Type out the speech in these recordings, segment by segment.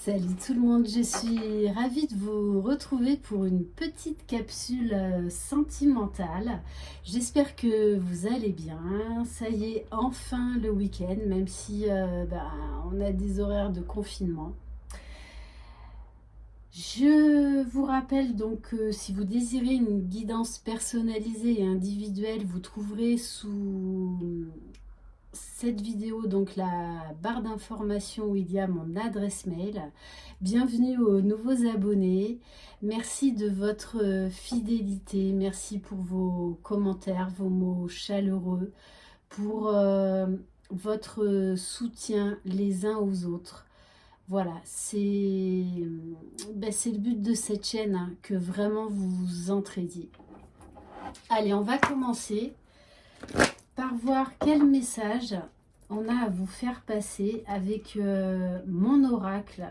Salut tout le monde, je suis ravie de vous retrouver pour une petite capsule sentimentale. J'espère que vous allez bien. Ça y est, enfin le week-end, même si on a des horaires de confinement. Je vous rappelle donc que si vous désirez une guidance personnalisée et individuelle, vous trouverez sous cette vidéo donc la barre d'information où il y a mon adresse mail. Bienvenue aux nouveaux abonnés. Merci de votre fidélité. Merci pour vos commentaires, vos mots chaleureux, pour votre soutien les uns aux autres. Voilà, c'est le but de cette chaîne, hein, que vraiment vous vous entraidiez. Allez, on va commencer par voir quel message on a à vous faire passer avec mon oracle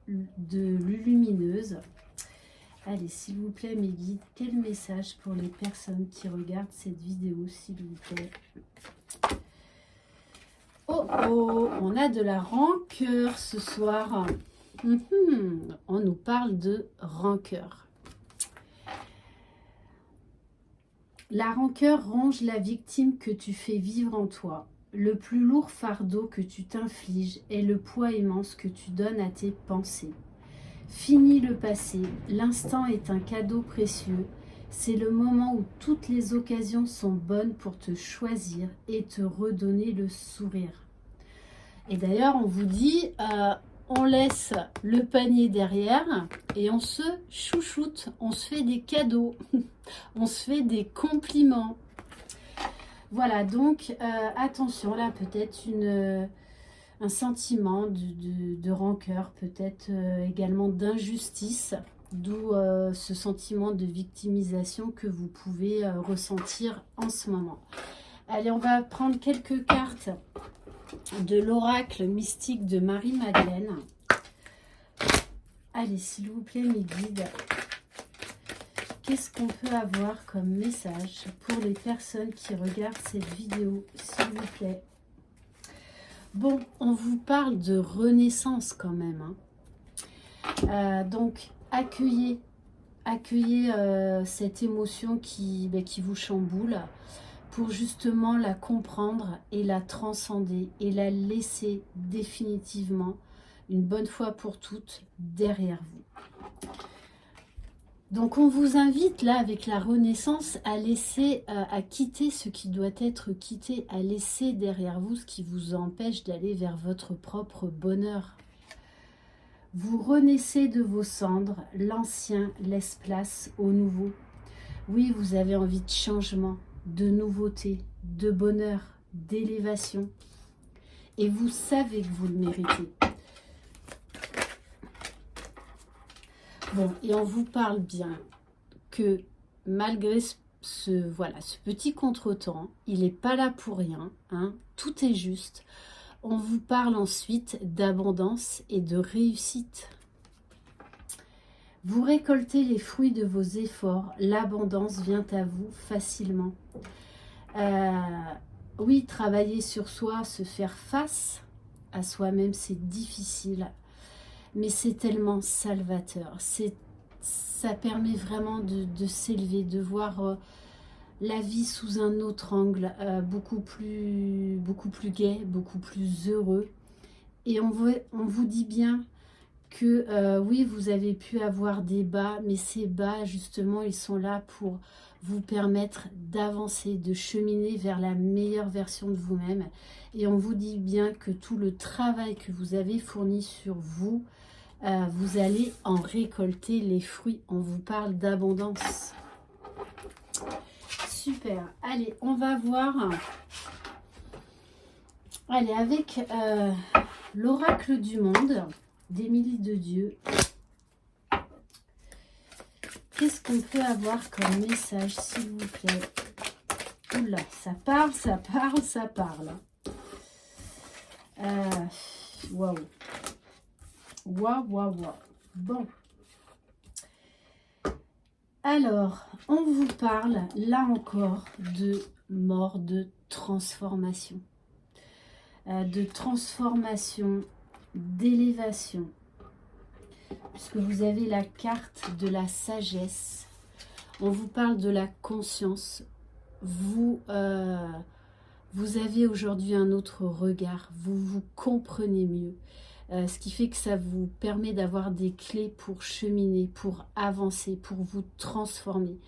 de Lulumineuse. Allez, s'il vous plaît, mes guides, quel message pour les personnes qui regardent cette vidéo, s'il vous plaît. Oh, oh, on a de la rancœur ce soir. On nous parle de rancœur. La rancœur ronge la victime que tu fais vivre en toi. Le plus lourd fardeau que tu t'infliges est le poids immense que tu donnes à tes pensées. Fini le passé, l'instant est un cadeau précieux. C'est le moment où toutes les occasions sont bonnes pour te choisir et te redonner le sourire. Et d'ailleurs, on vous dit, on laisse le panier derrière et on se chouchoute, on se fait des cadeaux, on se fait des compliments. Voilà, donc attention, là peut-être un sentiment de rancœur, peut-être également d'injustice, d'où ce sentiment de victimisation que vous pouvez ressentir en ce moment. Allez, on va prendre quelques cartes de l'oracle mystique de Marie-Madeleine. Allez, s'il vous plaît, mes guides, qu'est-ce qu'on peut avoir comme message pour les personnes qui regardent cette vidéo, s'il vous plaît? Bon, on vous parle de renaissance quand même, hein. Donc, accueillez cette émotion qui vous chamboule pour justement la comprendre et la transcender et la laisser définitivement, une bonne fois pour toutes, derrière vous. Donc on vous invite là avec la renaissance à laisser, à quitter ce qui doit être quitté, à laisser derrière vous ce qui vous empêche d'aller vers votre propre bonheur. Vous renaissez de vos cendres, l'ancien laisse place au nouveau. Oui, vous avez envie de changement, de nouveauté, de bonheur, d'élévation. Et vous savez que vous le méritez. Bon, et on vous parle bien que malgré ce petit contretemps, il n'est pas là pour rien, hein, tout est juste. On vous parle ensuite d'abondance et de réussite. Vous récoltez les fruits de vos efforts, l'abondance vient à vous facilement. Oui, travailler sur soi, se faire face à soi-même, c'est difficile. Mais c'est tellement salvateur. Ça permet vraiment de s'élever, de voir la vie sous un autre angle, beaucoup plus gai, beaucoup plus heureux. Et on vous dit bien que oui, vous avez pu avoir des bas, mais ces bas, justement, ils sont là pour vous permettre d'avancer, de cheminer vers la meilleure version de vous-même. Et on vous dit bien que tout le travail que vous avez fourni sur vous, vous allez en récolter les fruits. On vous parle d'abondance. Super. Allez, on va voir. Allez, avec l'oracle du monde d'Émilie de Dieu. Qu'est-ce qu'on peut avoir comme message, s'il vous plaît? Oula, ça parle, ça parle, ça parle. Waouh. Waouh, waouh, waouh. Bon. Alors, on vous parle, là encore, de mort, de transformation. De transformation, d'élévation. puisque vous avez la carte de la sagesse. On vous parle de la conscience. Vous avez aujourd'hui un autre regard. Vous vous comprenez mieux. Ce qui fait que ça vous permet d'avoir des clés pour cheminer, pour avancer, pour vous transformer.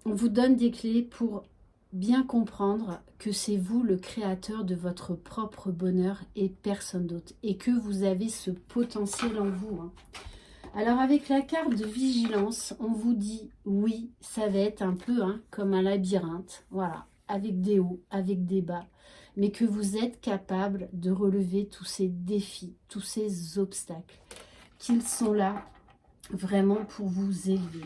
On vous donne des clés pour bien comprendre que c'est vous le créateur de votre propre bonheur et personne d'autre. Et que vous avez ce potentiel en vous. Alors avec la carte de vigilance, on vous dit oui, ça va être un peu comme un labyrinthe. Voilà, avec des hauts, avec des bas. Mais que vous êtes capable de relever tous ces défis, tous ces obstacles, qu'ils sont là vraiment pour vous élever.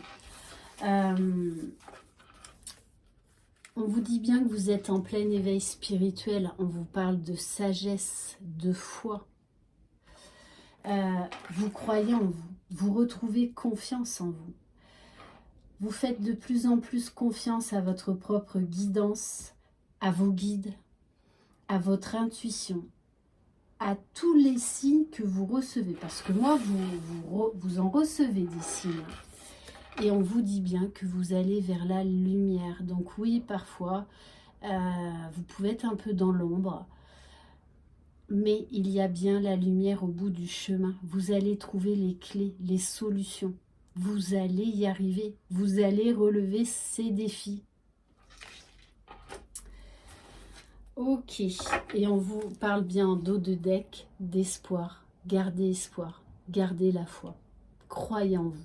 On vous dit bien que vous êtes en plein éveil spirituel, on vous parle de sagesse, de foi. Vous croyez en vous, vous retrouvez confiance en vous. Vous faites de plus en plus confiance à votre propre guidance, à vos guides, à votre intuition, à tous les signes que vous recevez. Parce que moi, vous en recevez des signes. Et on vous dit bien que vous allez vers la lumière. Donc oui, parfois, vous pouvez être un peu dans l'ombre. Mais il y a bien la lumière au bout du chemin. Vous allez trouver les clés, les solutions. Vous allez y arriver. Vous allez relever ces défis. Ok, et on vous parle bien en dos de deck d'espoir. Gardez espoir, gardez la foi, croyez en vous.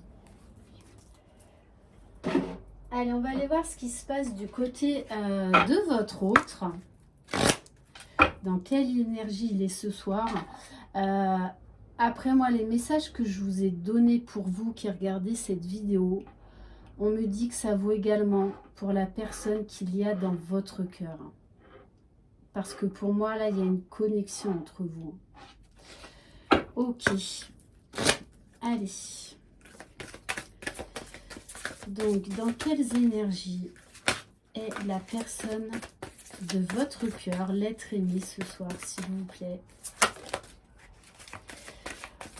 Allez, on va aller voir ce qui se passe du côté de votre autre. Dans quelle énergie il est ce soir. Après moi, les messages que je vous ai donnés pour vous qui regardez cette vidéo, on me dit que ça vaut également pour la personne qu'il y a dans votre cœur. Parce que pour moi, là, il y a une connexion entre vous. Ok. Allez. Donc, dans quelles énergies est la personne de votre cœur, l'être aimé ce soir, s'il vous plaît?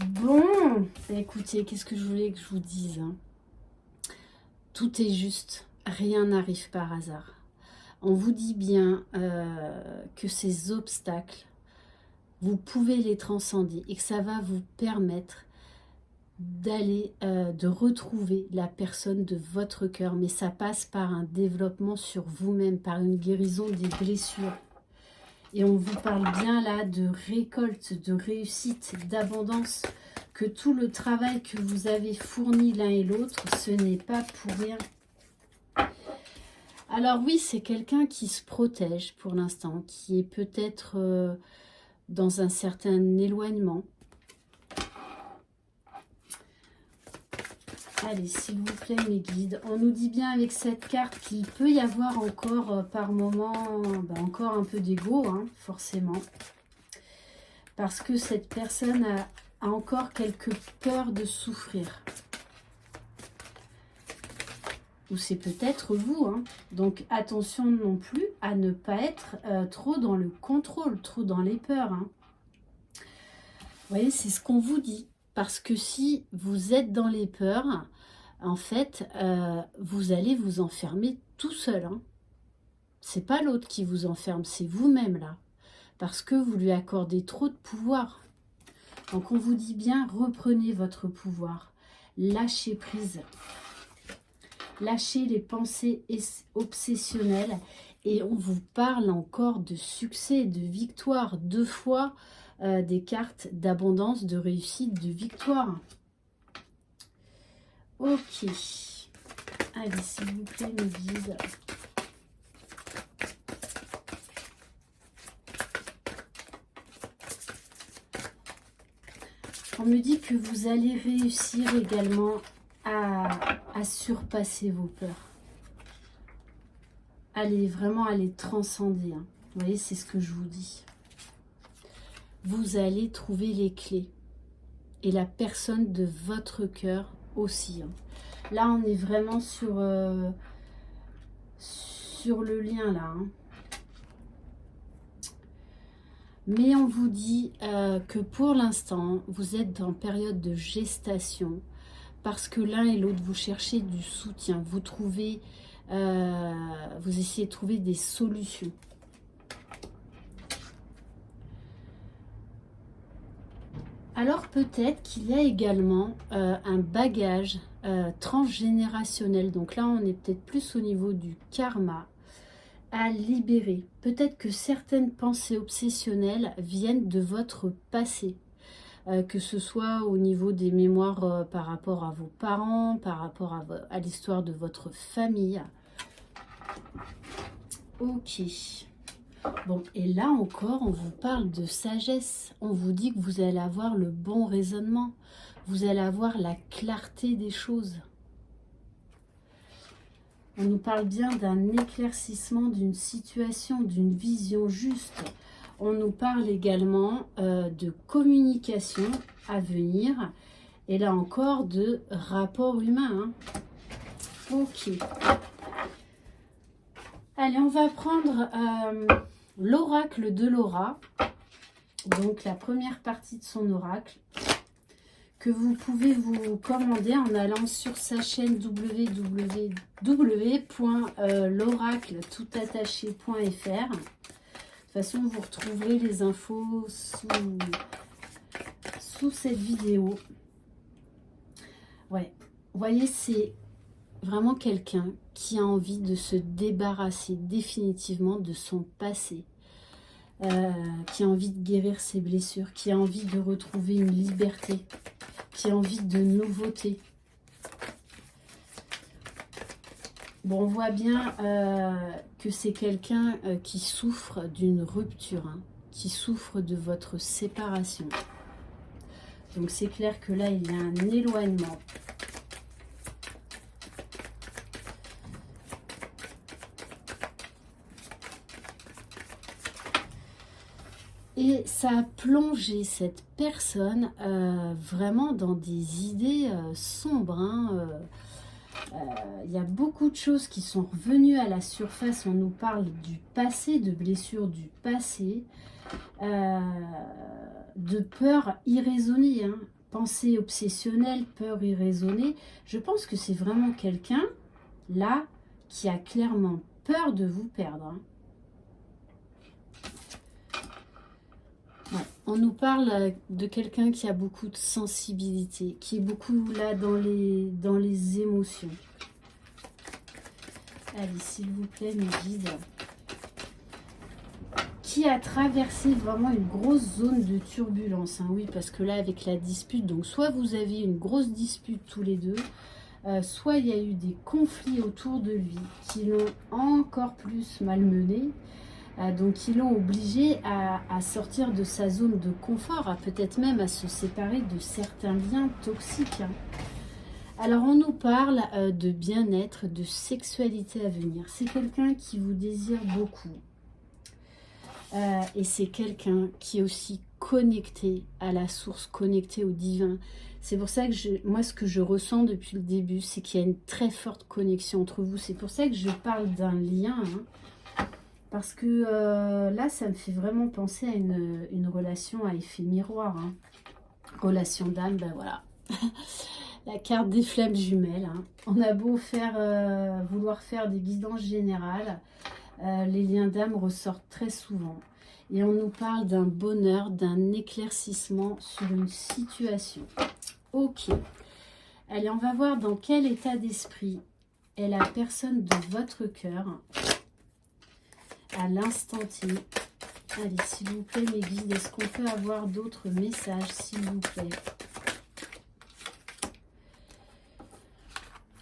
Bon, écoutez, qu'est-ce que je voulais que je vous dise, Tout est juste, rien n'arrive par hasard. On vous dit bien que ces obstacles, vous pouvez les transcender et que ça va vous permettre d'aller, de retrouver la personne de votre cœur. Mais ça passe par un développement sur vous-même, par une guérison des blessures. Et on vous parle bien là de récolte, de réussite, d'abondance, que tout le travail que vous avez fourni l'un et l'autre, ce n'est pas pour rien. Alors oui, c'est quelqu'un qui se protège pour l'instant, qui est peut-être dans un certain éloignement. Allez, s'il vous plaît, mes guides, on nous dit bien avec cette carte qu'il peut y avoir encore par moment, encore un peu d'ego, forcément. Parce que cette personne a encore quelques peurs de souffrir. Ou c'est peut-être vous. Donc attention non plus à ne pas être trop dans le contrôle, trop dans les peurs. Vous voyez, c'est ce qu'on vous dit. Parce que si vous êtes dans les peurs, en fait, vous allez vous enfermer tout seul. C'est pas l'autre qui vous enferme, c'est vous-même là. Parce que vous lui accordez trop de pouvoir. Donc on vous dit bien, reprenez votre pouvoir. Lâchez prise. Lâchez les pensées obsessionnelles et on vous parle encore de succès, de victoire, 2 fois des cartes d'abondance, de réussite, de victoire. Ok. Allez, s'il vous plaît, mes guides. On me dit que vous allez réussir également à surpasser vos peurs. Allez vraiment à les transcender. Vous voyez, c'est ce que je vous dis. Vous allez trouver les clés. Et la personne de votre cœur aussi. Là, on est vraiment sur le lien là. Mais on vous dit que pour l'instant, vous êtes en période de gestation parce que l'un et l'autre, vous cherchez du soutien. Vous trouvez, vous essayez de trouver des solutions. Alors peut-être qu'il y a également un bagage transgénérationnel. Donc là, on est peut-être plus au niveau du karma à libérer. Peut-être que certaines pensées obsessionnelles viennent de votre passé. Que ce soit au niveau des mémoires par rapport à vos parents, par rapport à l'histoire de votre famille. Ok. Bon, et là encore, on vous parle de sagesse. On vous dit que vous allez avoir le bon raisonnement. Vous allez avoir la clarté des choses. On nous parle bien d'un éclaircissement d'une situation, d'une vision juste. On nous parle également de communication à venir. Et là encore, de rapport humain. Hein. Ok. Allez, on va prendre l'oracle de Laura. Donc, la première partie de son oracle. Que vous pouvez vous commander en allant sur sa chaîne www.l'oracletoutattaché.fr. De toute façon, vous retrouverez les infos sous cette vidéo. Ouais, vous voyez, c'est vraiment quelqu'un qui a envie de se débarrasser définitivement de son passé. Qui a envie de guérir ses blessures, qui a envie de retrouver une liberté, qui a envie de nouveauté. Bon, on voit bien que c'est quelqu'un qui souffre d'une rupture, hein, qui souffre de votre séparation. Donc c'est clair que là, il y a un éloignement. Et ça a plongé cette personne vraiment dans des idées sombres. Hein, il y a beaucoup de choses qui sont revenues à la surface. On nous parle du passé, de blessures du passé, de peur irraisonnée. Hein, pensée obsessionnelle, peur irraisonnée. Je pense que c'est vraiment quelqu'un, là, qui a clairement peur de vous perdre. Hein. Ouais. On nous parle de quelqu'un qui a beaucoup de sensibilité, qui est beaucoup là dans les émotions. Allez, s'il vous plaît, mes guides. Qui a traversé vraiment une grosse zone de turbulence. Hein, oui, parce que là, avec la dispute, donc soit vous avez une grosse dispute tous les deux, soit il y a eu des conflits autour de lui qui l'ont encore plus malmené. Donc ils l'ont obligé à sortir de sa zone de confort, peut-être même à se séparer de certains liens toxiques. Hein. Alors on nous parle de bien-être, de sexualité à venir. C'est quelqu'un qui vous désire beaucoup. Et c'est quelqu'un qui est aussi connecté à la source, connecté au divin. C'est pour ça que moi ce que je ressens depuis le début, c'est qu'il y a une très forte connexion entre vous. C'est pour ça que je parle d'un lien. Hein. Parce que là, ça me fait vraiment penser à une relation à effet miroir. Hein. Relation d'âme, ben voilà. La carte des flammes jumelles. Hein. On a beau vouloir faire des guidances générales, les liens d'âme ressortent très souvent. Et on nous parle d'un bonheur, d'un éclaircissement sur une situation. Ok. Allez, on va voir dans quel état d'esprit est la personne de votre cœur. À l'instant T. Allez, s'il vous plaît, mes guides, est-ce qu'on peut avoir d'autres messages, s'il vous plaît?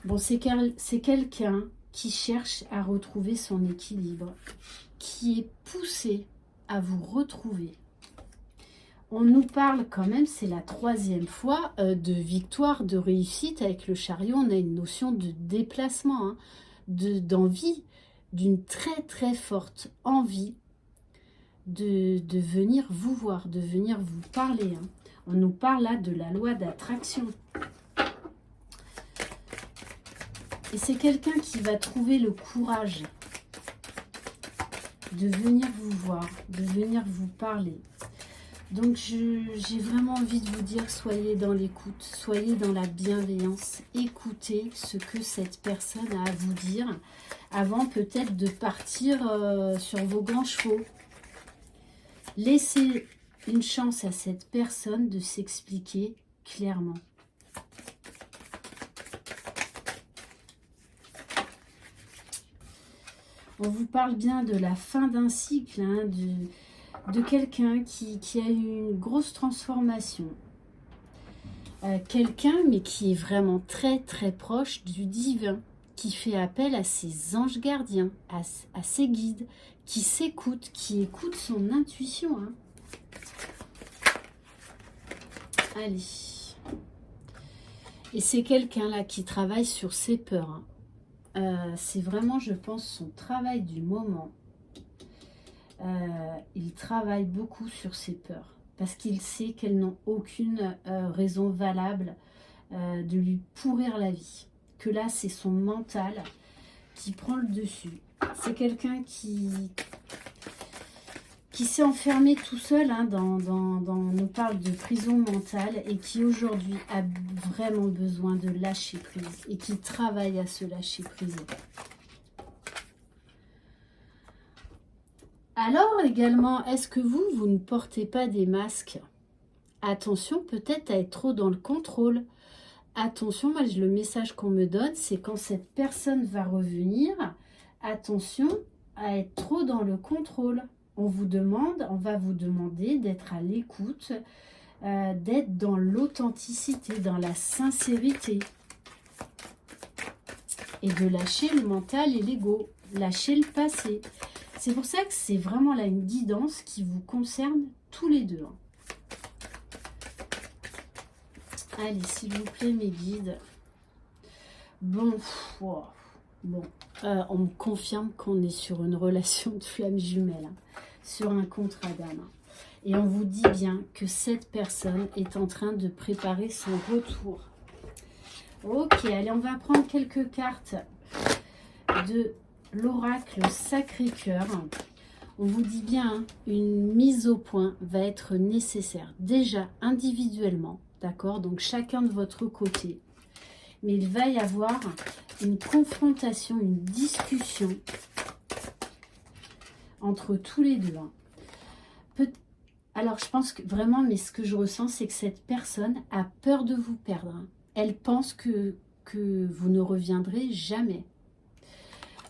Bon, c'est quelqu'un qui cherche à retrouver son équilibre, qui est poussé à vous retrouver. On nous parle quand même, c'est la 3e fois, de victoire, de réussite. Avec le chariot, on a une notion de déplacement, hein, d'envie, d'une très très forte envie de venir vous voir, de venir vous parler. Hein. On nous parle là de la loi d'attraction. Et c'est quelqu'un qui va trouver le courage de venir vous voir, de venir vous parler. Donc j'ai vraiment envie de vous dire, soyez dans l'écoute, soyez dans la bienveillance, écoutez ce que cette personne a à vous dire avant peut-être de partir sur vos grands chevaux. Laissez une chance à cette personne de s'expliquer clairement. On vous parle bien de la fin d'un cycle, hein, de quelqu'un qui a eu une grosse transformation. Quelqu'un, mais qui est vraiment très très proche du divin, qui fait appel à ses anges gardiens, à ses guides, qui s'écoute, qui écoute son intuition. Hein. Allez. Et c'est quelqu'un là qui travaille sur ses peurs. Hein. C'est vraiment, je pense, son travail du moment. Il travaille beaucoup sur ses peurs parce qu'il sait qu'elles n'ont aucune raison valable de lui pourrir la vie. Que là, c'est son mental qui prend le dessus. C'est quelqu'un qui s'est enfermé tout seul, hein, on nous parle de prison mentale, et qui aujourd'hui a vraiment besoin de lâcher prise et qui travaille à se lâcher prise. Alors également, est-ce que vous ne portez pas des masques? Attention peut-être à être trop dans le contrôle. Attention, moi le message qu'on me donne, c'est quand cette personne va revenir, attention à être trop dans le contrôle. On va vous demander d'être à l'écoute, d'être dans l'authenticité, dans la sincérité. Et de lâcher le mental et l'ego, lâcher le passé. C'est pour ça que c'est vraiment là une guidance qui vous concerne tous les deux. Allez, s'il vous plaît, mes guides. Bon, on me confirme qu'on est sur une relation de flamme jumelle, hein, sur un contrat d'âme. Et on vous dit bien que cette personne est en train de préparer son retour. Ok, allez, on va prendre quelques cartes de l'oracle Sacré-Cœur. On vous dit bien, hein, une mise au point va être nécessaire. Déjà, individuellement, d'accord? Donc, chacun de votre côté. Mais il va y avoir une confrontation, une discussion entre tous les deux. Hein. Alors, je pense que vraiment, mais ce que je ressens, c'est que cette personne a peur de vous perdre. Hein. Elle pense que vous ne reviendrez jamais.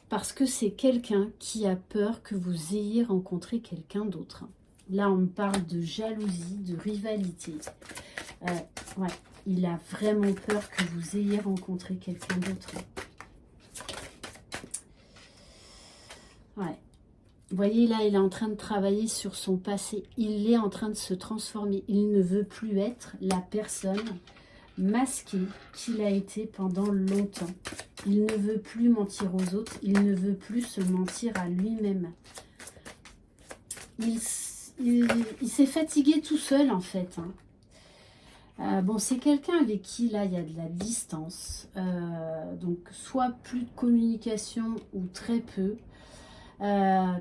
Parce que c'est quelqu'un qui a peur que vous ayez rencontré quelqu'un d'autre. Là, on me parle de jalousie, de rivalité. Ouais, il a vraiment peur que vous ayez rencontré quelqu'un d'autre. Ouais. Vous voyez, là, il est en train de travailler sur son passé. Il est en train de se transformer. Il ne veut plus être la personne masqué qu'il a été pendant longtemps. Il ne veut plus mentir aux autres, il ne veut plus se mentir à lui-même. Il s'est fatigué tout seul en fait. Hein. Bon, c'est quelqu'un avec qui là il y a de la distance, donc soit plus de communication ou très peu,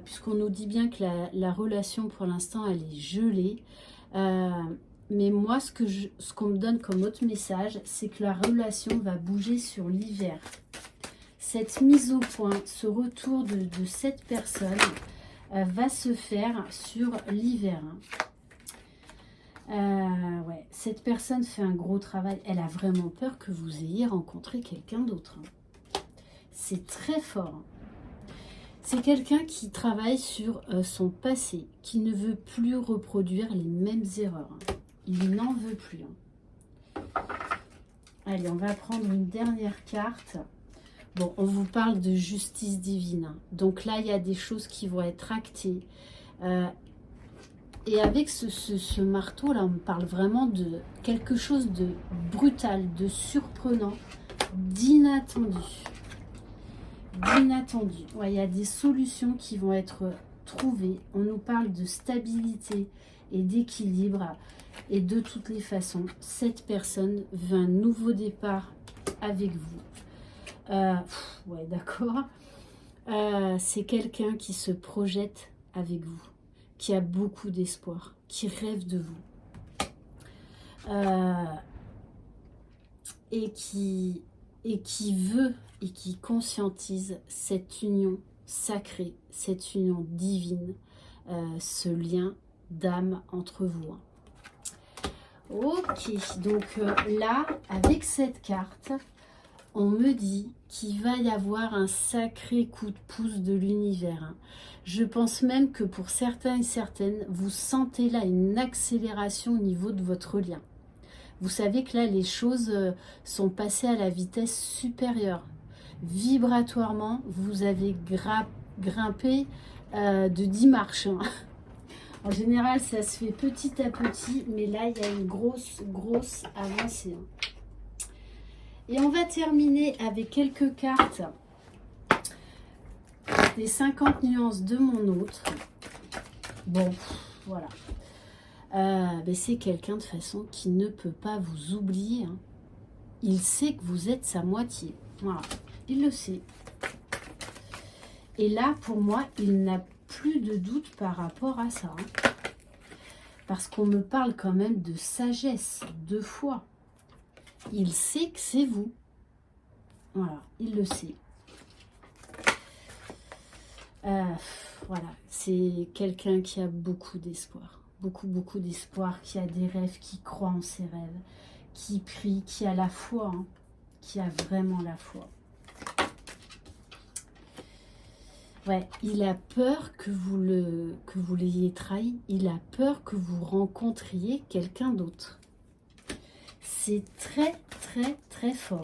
puisqu'on nous dit bien que la relation pour l'instant elle est gelée. Mais moi, ce qu'on me donne comme autre message, c'est que la relation va bouger sur l'hiver. Cette mise au point, ce retour de cette personne va se faire sur l'hiver. Ouais, cette personne fait un gros travail. Elle a vraiment peur que vous ayez rencontré quelqu'un d'autre. Hein. C'est très fort. Hein. C'est quelqu'un qui travaille sur son passé, qui ne veut plus reproduire les mêmes erreurs. Hein. Il n'en veut plus. Hein. Allez, on va prendre une dernière carte. Bon, on vous parle de justice divine. Hein. Donc là, il y a des choses qui vont être actées. Et avec ce marteau, là, on me parle vraiment de quelque chose de brutal, de surprenant, d'inattendu. D'inattendu. Ouais, il y a des solutions qui vont être trouvées. On nous parle de stabilité et d'équilibre. Et de toutes les façons, cette personne veut un nouveau départ avec vous. Ouais, d'accord. C'est quelqu'un qui se projette avec vous, qui a beaucoup d'espoir, qui rêve de vous. Et qui veut et qui conscientise cette union sacrée, cette union divine, ce lien d'âme entre vous. Ok, donc là, avec cette carte, on me dit qu'il va y avoir un sacré coup de pouce de l'univers. Je pense même que pour certains et certaines, vous sentez là une accélération au niveau de votre lien. Vous savez que là, les choses sont passées à la vitesse supérieure. Vibratoirement, vous avez grimpé de 10 marches. En général, ça se fait petit à petit, mais là, il y a une grosse avancée. Et on va terminer avec quelques cartes des 50 nuances de mon autre. Bon, voilà. C'est quelqu'un de façon qui ne peut pas vous oublier. Il sait que vous êtes sa moitié. Voilà, il le sait. Et là, pour moi, il n'a plus de doute par rapport à ça. Parce qu'on me parle quand même de sagesse, de foi. Il sait que c'est vous. Voilà, il le sait. Voilà, c'est quelqu'un qui a beaucoup d'espoir. Beaucoup d'espoir, qui a des rêves, qui croit en ses rêves, qui prie, qui a la foi, qui a vraiment la foi. Ouais, il a peur que vous l'ayez trahi, il a peur que vous rencontriez quelqu'un d'autre. C'est très fort.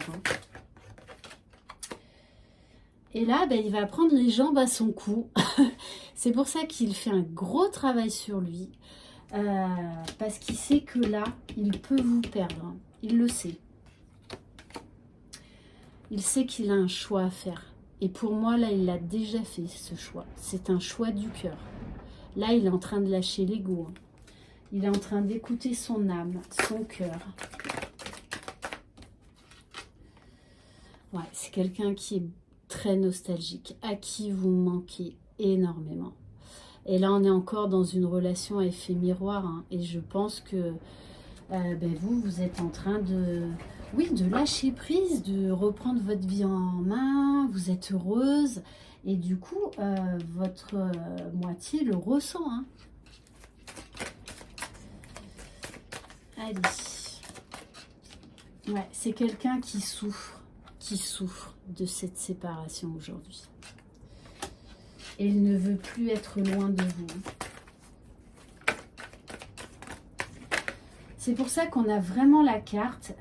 Et là, il va prendre les jambes à son cou. C'est pour ça qu'il fait un gros travail sur lui. Parce qu'il sait que là, il peut vous perdre. Il le sait. Il sait qu'il a un choix à faire. Et pour moi, là, il a déjà fait ce choix. C'est un choix du cœur. Là, il est en train de lâcher l'ego. Il est en train d'écouter son âme, son cœur. Ouais, c'est quelqu'un qui est très nostalgique, à qui vous manquez énormément. Et là, on est encore dans une relation à effet miroir. Et je pense que vous êtes en train de lâcher prise, de reprendre votre vie en main. Vous êtes heureuse. Et du coup, votre moitié le ressent. Allez. Ouais, c'est quelqu'un qui souffre de cette séparation aujourd'hui. Et il ne veut plus être loin de vous. C'est pour ça qu'on a vraiment la carte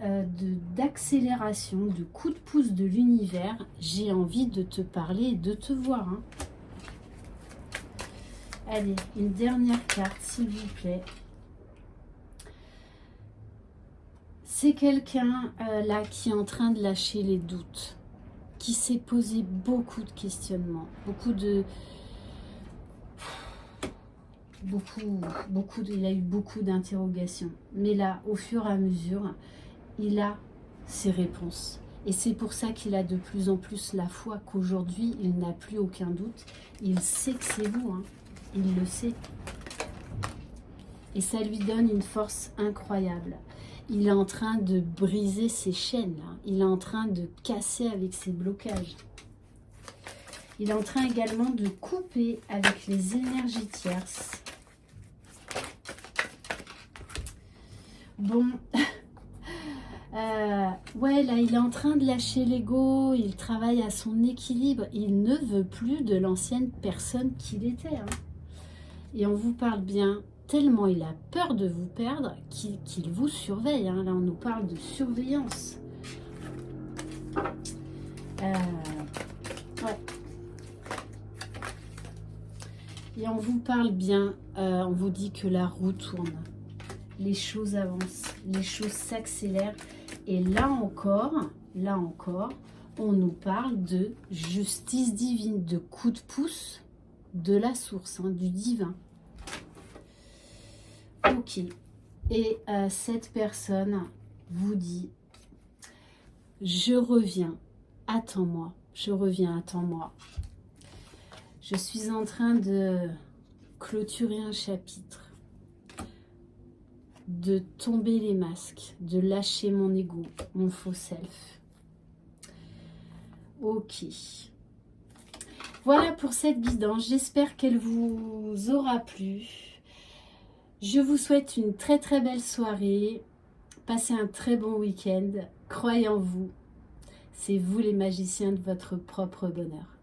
d'accélération, de coup de pouce de l'univers. J'ai envie de te parler et de te voir. Allez, une dernière carte, s'il vous plaît. C'est quelqu'un là qui est en train de lâcher les doutes, qui s'est posé beaucoup de questionnements, il a eu beaucoup d'interrogations. Mais là, au fur et à mesure, il a ses réponses. Et c'est pour ça qu'il a de plus en plus la foi qu'aujourd'hui, il n'a plus aucun doute. Il sait que c'est vous, il le sait. Et ça lui donne une force incroyable. Il est en train de briser ses chaînes, là. Il est en train de casser avec ses blocages. Il est en train également de couper avec les énergies tierces. Bon, ouais, là, il est en train de lâcher l'ego, il travaille à son équilibre. Il ne veut plus de l'ancienne personne qu'il était. Et on vous parle bien, tellement il a peur de vous perdre qu'il vous surveille. Là, on nous parle de surveillance. Ouais. Et on vous parle bien, on vous dit que la roue tourne. Les choses avancent, les choses s'accélèrent. Et là encore, on nous parle de justice divine, de coup de pouce de la source, du divin. Ok. Et cette personne vous dit, je reviens, attends-moi, je reviens, attends-moi. Je suis en train de clôturer un chapitre, de tomber les masques, de lâcher mon ego, mon faux self. Ok. Voilà pour cette guidance, j'espère qu'elle vous aura plu. Je vous souhaite une très très belle soirée. Passez un très bon week-end. Croyez en vous. C'est vous les magiciens de votre propre bonheur.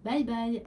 Bye bye.